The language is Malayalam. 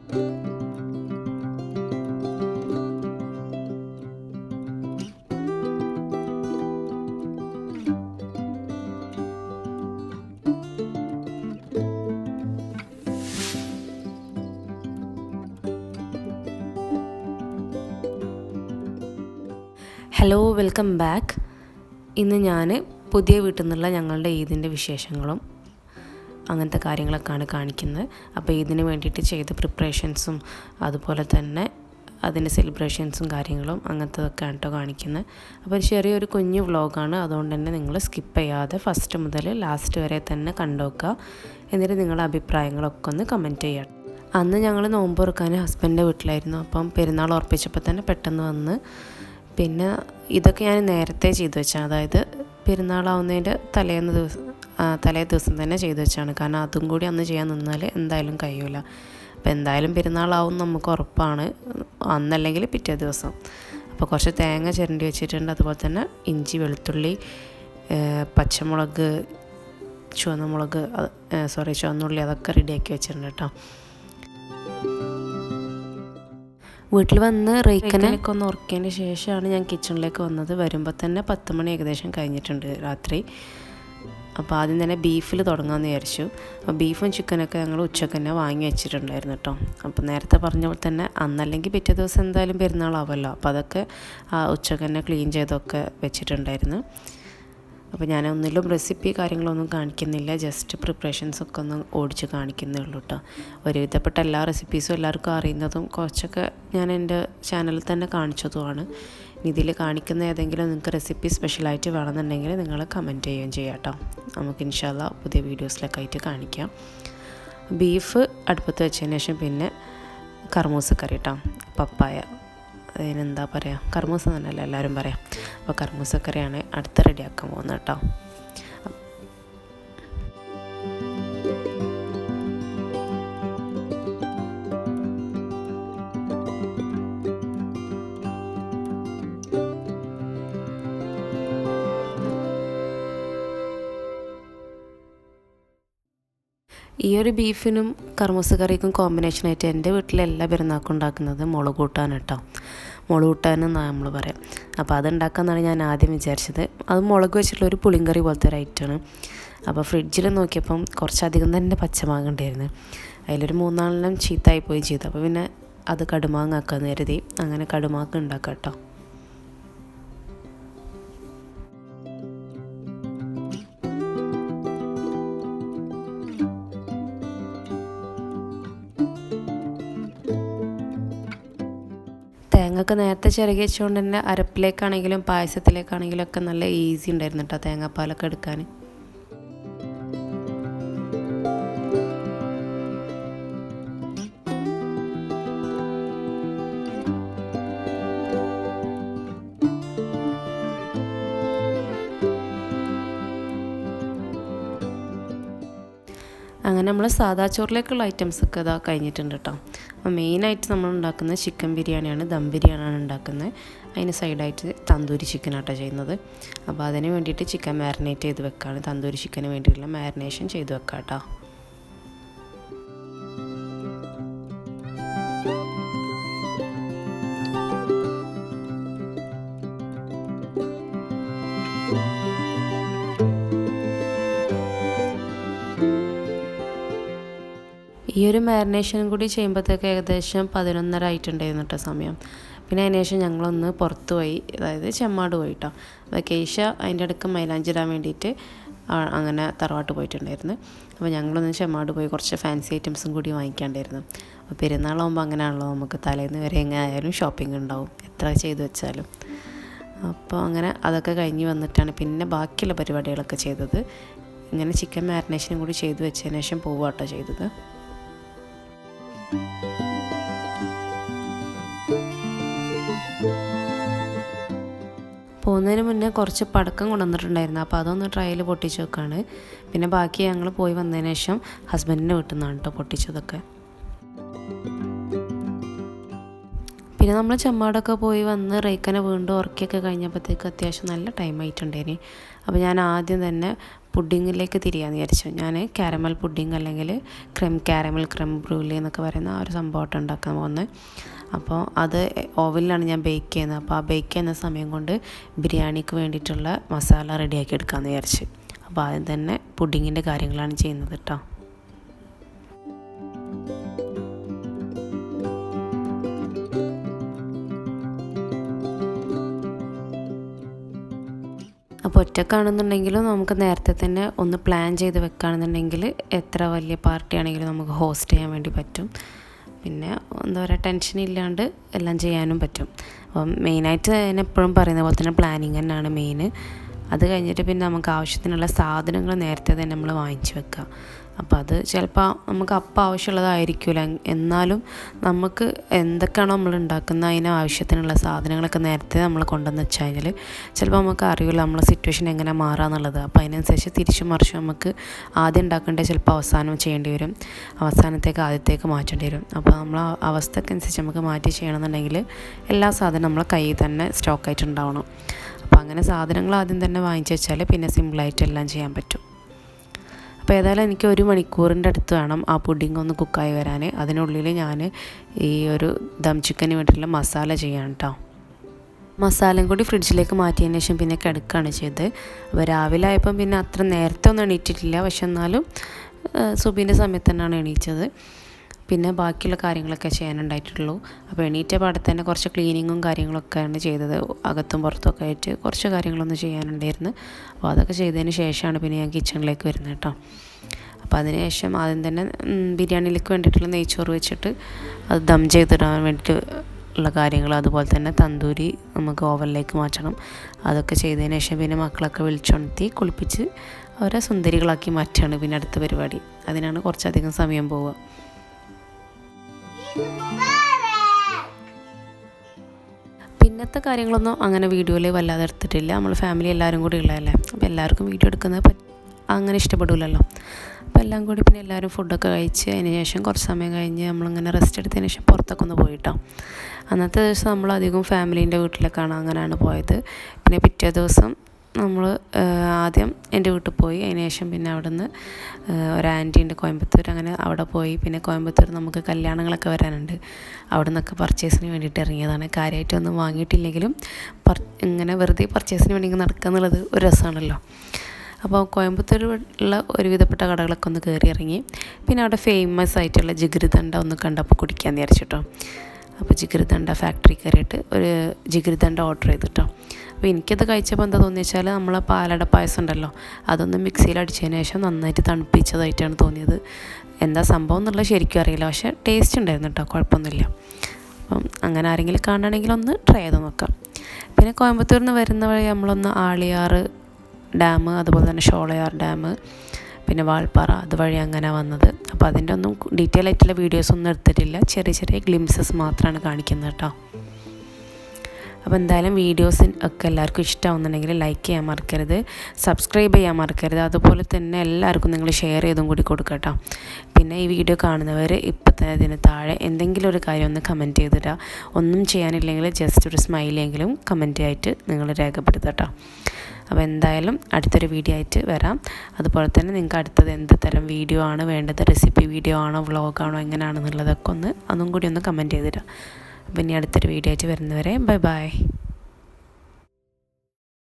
Hello, welcome back. ഇന്ന് ഞാൻ പുതിയ വീട്ടിൽ നിന്നുള്ള ഞങ്ങളുടെ ഈദിൻ്റെ വിശേഷങ്ങളും അങ്ങനത്തെ കാര്യങ്ങളൊക്കെയാണ് കാണിക്കുന്നത്. അപ്പോൾ ഈദിന് വേണ്ടിയിട്ട് ചെയ്ത പ്രിപ്പറേഷൻസും അതുപോലെ തന്നെ അതിൻ്റെ സെലിബ്രേഷൻസും കാര്യങ്ങളും അങ്ങനത്തതൊക്കെയാണ് കേട്ടോ കാണിക്കുന്നത്. അപ്പോൾ ചെറിയൊരു കുഞ്ഞു വ്ളോഗാണ്, അതുകൊണ്ട് തന്നെ നിങ്ങൾ സ്കിപ്പ് ചെയ്യാതെ ഫസ്റ്റ് മുതൽ ലാസ്റ്റ് വരെ തന്നെ കണ്ടുവെക്കുക. എന്നിട്ട് നിങ്ങളുടെ അഭിപ്രായങ്ങളൊക്കെ ഒന്ന് കമൻറ്റ് ചെയ്യാം. അന്ന് ഞങ്ങൾ നോമ്പ് തുറക്കാൻ ഹസ്ബൻഡിൻ്റെ വീട്ടിലായിരുന്നു. അപ്പം പെരുന്നാൾ ഉറപ്പിച്ചപ്പോൾ തന്നെ പെട്ടെന്ന് വന്ന് പിന്നെ ഇതൊക്കെ ഞാൻ നേരത്തെ ചെയ്തു വെച്ചാണ്, അതായത് പെരുന്നാളാവുന്നതിൻ്റെ തലേ ദിവസം തന്നെ ചെയ്തു വെച്ചാണ്. കാരണം അതും കൂടി അന്ന് ചെയ്യാൻ നിന്നാൽ എന്തായാലും കഴിയില്ല. അപ്പോൾ എന്തായാലും പെരുന്നാളാവും നമുക്ക് ഉറപ്പാണ്, അന്നല്ലെങ്കിൽ പിറ്റേ ദിവസം. അപ്പോൾ കുറച്ച് തേങ്ങ ചിരണ്ടി വെച്ചിട്ടുണ്ട്. അതുപോലെ തന്നെ ഇഞ്ചി, വെളുത്തുള്ളി, പച്ചമുളക്, ചുവന്നുള്ളി അതൊക്കെ റെഡിയാക്കി വെച്ചിട്ടുണ്ട് കേട്ടോ. വീട്ടിൽ വന്ന് റെയ്ക്കനൊക്കെ ഒന്ന് ഉറക്കിയതിന് ശേഷമാണ് ഞാൻ കിച്ചണിലേക്ക് വന്നത്. വരുമ്പോൾ തന്നെ 10 മണി ഏകദേശം കഴിഞ്ഞിട്ടുണ്ട് രാത്രി. അപ്പോൾ ആദ്യം തന്നെ ബീഫിൽ തുടങ്ങാമെന്ന് വിചാരിച്ചു. അപ്പോൾ ബീഫും ചിക്കനൊക്കെ ഞങ്ങൾ ഉച്ചക്ക് തന്നെ വാങ്ങി വെച്ചിട്ടുണ്ടായിരുന്നു കേട്ടോ. അപ്പോൾ നേരത്തെ പറഞ്ഞ പോലെ തന്നെ അന്നല്ലെങ്കിൽ പിറ്റേ ദിവസം എന്തായാലും പെരുന്നാളാവുമല്ലോ. അപ്പോൾ അതൊക്കെ ഉച്ചക്ക് തന്നെ ക്ലീൻ ചെയ്തൊക്കെ വെച്ചിട്ടുണ്ടായിരുന്നു. അപ്പോൾ ഞാൻ ഒന്നിലും റെസിപ്പി കാര്യങ്ങളൊന്നും കാണിക്കുന്നില്ല, ജസ്റ്റ് പ്രിപ്പറേഷൻസൊക്കെ ഒന്ന് ഓടിച്ച് കാണിക്കുന്നേ ഉള്ളൂ കേട്ടോ. ഒരുവിധപ്പെട്ട എല്ലാ റെസിപ്പീസും എല്ലാവർക്കും അറിയുന്നതും കുറച്ചൊക്കെ ഞാൻ എൻ്റെ ചാനലിൽ തന്നെ കാണിച്ചതുമാണ്. ഇതിൽ കാണിക്കുന്ന ഏതെങ്കിലും നിങ്ങൾക്ക് റെസിപ്പി സ്പെഷ്യലായിട്ട് വേണമെന്നുണ്ടെങ്കിൽ നിങ്ങൾ കമൻറ്റ് ചെയ്യുകയും ചെയ്യാം കേട്ടോ. നമുക്ക് ഇൻഷാ അല്ലാഹ് പുതിയ വീഡിയോസിലൊക്കെ ആയിട്ട് കാണിക്കാം. ബീഫ് അടുപ്പത്ത് വെച്ചതിന് ശേഷം പിന്നെ കർമൂസ കറി കേട്ടോ, പപ്പായ, അതിനെന്താ പറയുക, കർമൂസ തന്നെയല്ല എല്ലാവരും പറയാം. അപ്പോൾ കർമൂസക്കറിയാണ് അടുത്ത് റെഡിയാക്കാൻ പോകുന്നത് കേട്ടോ. ഈ ഒരു ബീഫിനും കർമൂസ കറിക്കും കോമ്പിനേഷനായിട്ട് എൻ്റെ വീട്ടിലെല്ലാ പെരുന്നാൾക്കും ഉണ്ടാക്കുന്നത് മുളക് കൂട്ടാൻ കേട്ടോ. മുളക് കൂട്ടാനെന്നാണ് നമ്മൾ പറയാം. അപ്പോൾ അതുണ്ടാക്കാമെന്നാണ് ഞാൻ ആദ്യം വിചാരിച്ചത്. അത് മുളക് വെച്ചിട്ടുള്ള ഒരു പുളിങ്കറി പോലത്തെ ഒരു ഐറ്റമാണ്. അപ്പോൾ ഫ്രിഡ്ജിൽ നോക്കിയപ്പം കുറച്ചധികം തന്നെ പച്ചമാങ്ങ ഉണ്ടായിരുന്നു. അതിലൊരു 3-4 ചീത്തായി പോയി ചെയ്തു. അപ്പോൾ പിന്നെ അത് കടുമാങ്ങ ആക്കാമെന്ന് കരുതി അങ്ങനെ കടുമാങ്ങ ഉണ്ടാക്കാം കേട്ടോ. തേങ്ങയൊക്കെ നേരത്തെ ചിരകി വെച്ചുകൊണ്ട് തന്നെ അരപ്പിലേക്കാണെങ്കിലും പായസത്തിലേക്കാണെങ്കിലും ഒക്കെ നല്ല ഈസി ഉണ്ടായിരുന്നു കേട്ടോ തേങ്ങാപ്പാലൊക്കെ എടുക്കാൻ. അങ്ങനെ നമ്മൾ സാദാ ചോറിലേക്കുള്ള ഐറ്റംസൊക്കെ ഇതാ കഴിഞ്ഞിട്ടുണ്ട് കേട്ടോ. അപ്പോൾ മെയിനായിട്ട് നമ്മൾ ഉണ്ടാക്കുന്നത് ചിക്കൻ ബിരിയാണിയാണ്, ദം ബിരിയാണിയാണ് ഉണ്ടാക്കുന്നത്. അതിന് സൈഡായിട്ട് തന്തൂരി ചിക്കനാട്ടോ ചെയ്യുന്നത്. അപ്പോൾ അതിന് വേണ്ടിയിട്ട് ചിക്കൻ മാരിനേറ്റ് ചെയ്ത് വെക്കുകയാണ്. തന്തൂരി ചിക്കന് വേണ്ടിയിട്ടുള്ള മാരിനേഷൻ ചെയ്ത് വെക്കാം കേട്ടോ. ഈ ഒരു മാരിനേഷനും കൂടി ചെയ്യുമ്പോഴത്തേക്ക് ഏകദേശം 11:30 ആയിട്ടുണ്ടായിരുന്നു കേട്ടോ സമയം. പിന്നെ അതിന് ശേഷം ഞങ്ങളൊന്ന് പുറത്ത് പോയി, അതായത് ചെമ്മാട് പോയി കേട്ടോ. കേശ അതിൻ്റെ അടുക്ക് മൈലാഞ്ചി ഇടാൻ വേണ്ടിയിട്ട് അങ്ങനെ തറവാട്ട് പോയിട്ടുണ്ടായിരുന്നു. അപ്പോൾ ഞങ്ങളൊന്ന് ചെമ്മാട് പോയി കുറച്ച് ഫാൻസി ഐറ്റംസും കൂടി വാങ്ങിക്കാണ്ടായിരുന്നു. അപ്പോൾ പെരുന്നാളാകുമ്പോൾ അങ്ങനെയാണല്ലോ, നമുക്ക് തലേന്ന് വരെ എങ്ങനെ ആയാലും ഷോപ്പിംഗ് ഉണ്ടാവും എത്ര ചെയ്ത് വെച്ചാലും. അപ്പോൾ അങ്ങനെ അതൊക്കെ കഴിഞ്ഞ് വന്നിട്ടാണ് പിന്നെ ബാക്കിയുള്ള പരിപാടികളൊക്കെ ചെയ്തത്. ഇങ്ങനെ ചിക്കൻ മാരിനേഷനും കൂടി ചെയ്ത് വെച്ചതിന് ശേഷം പോവാട്ടോ ചെയ്തത്. പോകുന്നതിന് മുന്നേ കുറച്ച് പടക്കം കൊണ്ടുവന്നിട്ടുണ്ടായിരുന്നു. അപ്പോൾ അതൊന്ന് ട്രയൽ പൊട്ടിച്ച് വെക്കാണ്. പിന്നെ ബാക്കി ഞങ്ങൾ പോയി വന്നതിന് ശേഷം ഹസ്ബൻഡിൻ്റെ വീട്ടിൽ നിന്നാണ് കേട്ടോ പൊട്ടിച്ചതൊക്കെ. പിന്നെ നമ്മൾ ചെമ്മാടൊക്കെ പോയി വന്ന് റേക്കനെ വീണ്ടും ഉറക്കിയൊക്കെ കഴിഞ്ഞപ്പോഴത്തേക്ക് അത്യാവശ്യം നല്ല ടൈം ആയിട്ടുണ്ടായിരുന്നു. അപ്പോൾ ഞാൻ ആദ്യം തന്നെ പുഡിങ്ങിലേക്ക് തിരിയാന്ന് വിചാരിച്ചു. ഞാൻ കാരമൽ പുഡിങ് അല്ലെങ്കിൽ കാരമൽ ക്രെം ബ്രൂലി എന്നൊക്കെ പറയുന്ന ആ ഒരു സംഭവമായിട്ട് ഉണ്ടാക്കാൻ പോകുന്നത്. അപ്പോൾ അത് ഓവനിലാണ് ഞാൻ ബേക്ക് ചെയ്യുന്നത്. അപ്പോൾ ആ ബേക്ക് ചെയ്യുന്ന സമയം കൊണ്ട് ബിരിയാണിക്ക് വേണ്ടിയിട്ടുള്ള മസാല റെഡിയാക്കി എടുക്കാമെന്ന് വിചാരിച്ചു. അപ്പോൾ ആദ്യം തന്നെ പുഡിങ്ങിൻ്റെ കാര്യങ്ങളാണ് ചെയ്യുന്നത് കേട്ടോ. അപ്പോൾ ഒറ്റക്കാണെന്നുണ്ടെങ്കിലും നമുക്ക് നേരത്തെ തന്നെ ഒന്ന് പ്ലാൻ ചെയ്ത് വെക്കുകയാണെന്നുണ്ടെങ്കിൽ എത്ര വലിയ പാർട്ടി ആണെങ്കിലും നമുക്ക് ഹോസ്റ്റ് ചെയ്യാൻ വേണ്ടി പറ്റും. പിന്നെ എന്താ പറയുക, ടെൻഷൻ ഇല്ലാണ്ട് എല്ലാം ചെയ്യാനും പറ്റും. അപ്പം മെയിനായിട്ട് ഞാൻ എപ്പോഴും പറയുന്ന പോലെ തന്നെ പ്ലാനിങ് തന്നെയാണ് മെയിൻ. അത് കഴിഞ്ഞിട്ട് പിന്നെ നമുക്ക് ആവശ്യത്തിനുള്ള സാധനങ്ങൾ നേരത്തെ തന്നെ നമ്മൾ വാങ്ങിച്ച് വെക്കുക. അപ്പോൾ അത് ചിലപ്പോൾ നമുക്ക് അപ്പം ആവശ്യമുള്ളതായിരിക്കില്ല, എന്നാലും നമുക്ക് എന്തൊക്കെയാണോ നമ്മൾ ഉണ്ടാക്കുന്ന അതിന് ആവശ്യത്തിനുള്ള സാധനങ്ങളൊക്കെ നേരത്തെ നമ്മൾ കൊണ്ടുവന്ന് വെച്ച് കഴിഞ്ഞാൽ ചിലപ്പോൾ നമുക്ക് അറിയില്ല നമ്മളെ സിറ്റുവേഷൻ എങ്ങനെ മാറാന്നുള്ളത്. അപ്പോൾ അതിനനുസരിച്ച് തിരിച്ചും മറിച്ചും നമുക്ക് ആദ്യം ഉണ്ടാക്കേണ്ടത് ചിലപ്പോൾ അവസാനം ചെയ്യേണ്ടി വരും, അവസാനത്തേക്ക് ആദ്യത്തേക്ക് മാറ്റേണ്ടി വരും. അപ്പോൾ നമ്മൾ അവസ്ഥക്കനുസരിച്ച് നമുക്ക് മാറ്റി ചെയ്യണമെന്നുണ്ടെങ്കിൽ എല്ലാ സാധനവും നമ്മളെ കയ്യിൽ തന്നെ സ്റ്റോക്കായിട്ടുണ്ടാവണം. അപ്പോൾ അങ്ങനെ സാധനങ്ങൾ ആദ്യം തന്നെ വാങ്ങിച്ച് വെച്ചാൽ പിന്നെ സിമ്പിളായിട്ട് എല്ലാം ചെയ്യാൻ പറ്റും. അപ്പോൾ ഏതായാലും എനിക്ക് 1 മണിക്കൂറിൻ്റെ അടുത്ത് വേണം ആ പുഡിങ് ഒന്ന് കുക്കായി വരാൻ. അതിനുള്ളിൽ ഞാൻ ഈ ഒരു ദം ചിക്കന് വേണ്ടിയിട്ടുള്ള മസാല ചെയ്യാം കേട്ടോ. മസാലയും കൂടി ഫ്രിഡ്ജിലേക്ക് മാറ്റിയതിന് ശേഷം പിന്നെ കിടക്കുകയാണ് ചെയ്തത്. അപ്പോൾ രാവിലെ ആയപ്പം പിന്നെ അത്ര നേരത്തെ ഒന്നും എണീറ്റിട്ടില്ല, പക്ഷെ എന്നാലും സുബീൻ്റെ സമയത്ത് തന്നെയാണ് എണീച്ചത്. പിന്നെ ബാക്കിയുള്ള കാര്യങ്ങളൊക്കെ ചെയ്യാനുണ്ടായിട്ടുള്ളൂ. അപ്പോൾ എണീറ്റ പാടെ തന്നെ കുറച്ച് ക്ലീനിങ്ങും കാര്യങ്ങളൊക്കെയാണ് ചെയ്തത്. അകത്തും പുറത്തൊക്കെ ആയിട്ട് കുറച്ച് കാര്യങ്ങളൊന്നും ചെയ്യാനുണ്ടായിരുന്നു. അപ്പോൾ അതൊക്കെ ചെയ്തതിന് ശേഷമാണ് പിന്നെ ഞാൻ കിച്ചണിലേക്ക് വരുന്നത് കേട്ടോ. അപ്പോൾ അതിനുശേഷം ആദ്യം തന്നെ ബിരിയാണിയിലേക്ക് വേണ്ടിയിട്ടുള്ള നെയ്ച്ചോറ് വെച്ചിട്ട് അത് ദം ചെയ്തിടാൻ വേണ്ടിയിട്ട് ഉള്ള കാര്യങ്ങൾ, അതുപോലെ തന്നെ തന്തൂരി നമുക്ക് ഓവനിലേക്ക് മാറ്റണം. അതൊക്കെ ചെയ്തതിന് ശേഷം പിന്നെ മക്കളൊക്കെ വിളിച്ചുണർത്തി കുളിപ്പിച്ച് അവരെ സുന്ദരികളാക്കി മാറ്റുകയാണ് പിന്നെ അടുത്ത പരിപാടി. അതിനാണ് കുറച്ചധികം സമയം പോവുക. പിന്നത്തെ കാര്യങ്ങളൊന്നും അങ്ങനെ വീഡിയോയിൽ വല്ലാതെ എടുത്തിട്ടില്ല. നമ്മൾ ഫാമിലി എല്ലാവരും കൂടി ഉള്ളതല്ലേ, അപ്പോൾ എല്ലാവർക്കും വീഡിയോ എടുക്കുന്നത് അങ്ങനെ ഇഷ്ടപ്പെടില്ലല്ലോ. അപ്പോൾ എല്ലാം കൂടി പിന്നെ എല്ലാവരും ഫുഡൊക്കെ കഴിച്ച് അതിന് ശേഷം കുറച്ച് സമയം കഴിഞ്ഞ് നമ്മളിങ്ങനെ റെസ്റ്റ് എടുത്തതിന് ശേഷം പുറത്തൊക്കെ ഒന്ന് പോയിട്ടോ. അന്നത്തെ ദിവസം നമ്മളധികം ഫാമിലീൻ്റെ വീട്ടിലേക്കാണ് അങ്ങനെയാണ് പോയത്. പിന്നെ പിറ്റേ ദിവസം നമ്മൾ ആദ്യം എൻ്റെ വീട്ടിൽ പോയി, അതിന് ശേഷം പിന്നെ അവിടെ നിന്ന് ഒരു ആൻറ്റി ഉണ്ട് കോയമ്പത്തൂർ, അങ്ങനെ അവിടെ പോയി. പിന്നെ കോയമ്പത്തൂർ നമുക്ക് കല്യാണങ്ങളൊക്കെ വരാനുണ്ട്, അവിടെ നിന്നൊക്കെ പർച്ചേസിന് വേണ്ടിയിട്ട് ഇറങ്ങിയതാണ്. കാര്യമായിട്ടൊന്നും വാങ്ങിയിട്ടില്ലെങ്കിലും ഇങ്ങനെ വെറുതെ പർച്ചേസിന് വേണ്ടി നടക്കുക എന്നുള്ളത് ഒരു രസമാണല്ലോ. അപ്പോൾ കോയമ്പത്തൂർ ഉള്ള ഒരുവിധപ്പെട്ട കടകളൊക്കെ ഒന്ന് കയറി ഇറങ്ങി. പിന്നെ അവിടെ ഫേമസ് ആയിട്ടുള്ള ജിഗിരിദണ്ഡ ഒന്ന് കണ്ടപ്പോൾ കുടിക്കാമെന്ന് വിചാരിച്ചിട്ടോ. അപ്പോൾ ജിഗിരിദണ്ഡ ഫാക്ടറി കയറിയിട്ട് ഒരു ജിഗിരിദണ്ഡ ഓർഡർ ചെയ്തിട്ടോ. അപ്പോൾ എനിക്കത് കഴിച്ചപ്പോൾ എന്താ തോന്നിയെന്ന് വെച്ചാൽ നമ്മളെ പാലട പായസം ഉണ്ടല്ലോ, അതൊന്ന് മിക്സിയിൽ അടിച്ചതിന് ശേഷം നന്നായിട്ട് തണുപ്പിച്ചതായിട്ടാണ് തോന്നിയത്. എന്താ സംഭവം എന്നുള്ളത് ശരിക്കും അറിയില്ല, പക്ഷേ ടേസ്റ്റ് ഉണ്ടായിരുന്നു കേട്ടോ, കുഴപ്പമൊന്നുമില്ല. അപ്പം അങ്ങനെ ആരെങ്കിലും കാണുകയാണെങ്കിൽ ഒന്ന് ട്രൈ ചെയ്ത് നോക്കാം. പിന്നെ കോയമ്പത്തൂരിൽ നിന്ന് വരുന്ന വഴി നമ്മളൊന്ന് ആളിയാർ ഡാം, അതുപോലെ തന്നെ ഷോളയാർ ഡാം, പിന്നെ വാൾപ്പാറ അതുവഴി അങ്ങനെ വന്നത്. അപ്പോൾ അതിൻ്റെ ഒന്നും ഡീറ്റെയിൽ ആയിട്ടുള്ള വീഡിയോസൊന്നും എടുത്തിട്ടില്ല, ചെറിയ ചെറിയ ഗ്ലിംസസ് മാത്രമാണ് കാണിക്കുന്നത് കേട്ടോ. അപ്പോൾ എന്തായാലും വീഡിയോസ് ഒക്കെ എല്ലാവർക്കും ഇഷ്ടമാവുന്നുണ്ടെങ്കിൽ ലൈക്ക് ചെയ്യാൻ മറക്കരുത്, സബ്സ്ക്രൈബ് ചെയ്യാൻ മറക്കരുത്. അതുപോലെ തന്നെ എല്ലാവർക്കും നിങ്ങൾ ഷെയർ ചെയ്തും കൂടി കൊടുക്കുക കേട്ടോ. പിന്നെ ഈ വീഡിയോ കാണുന്നവർ ഇപ്പോഴത്തെ ഇതിന് താഴെ എന്തെങ്കിലും ഒരു കാര്യം ഒന്ന് കമൻറ്റ് ചെയ്തിടുക. ഒന്നും ചെയ്യാനില്ലെങ്കിൽ ജസ്റ്റ് ഒരു സ്മൈലെങ്കിലും കമൻറ്റ് ആയിട്ട് നിങ്ങൾ രേഖപ്പെടുത്തുക കേട്ടോ. അപ്പോൾ എന്തായാലും അടുത്തൊരു വീഡിയോ ആയിട്ട് വരാം. അതുപോലെ തന്നെ നിങ്ങൾക്ക് അടുത്തത് എന്ത് തരം വീഡിയോ ആണ് വേണ്ടത്, റെസിപ്പി വീഡിയോ ആണോ വ്ളോഗാണോ എങ്ങനെയാണെന്നുള്ളതൊക്കെ അതും കൂടി ഒന്ന് കമൻറ്റ് ചെയ്തിടാം. അപ്പോൾ ഇനി അടുത്തൊരു വീഡിയോ ആയിട്ട് വരുന്നവരെ ബൈ ബൈ.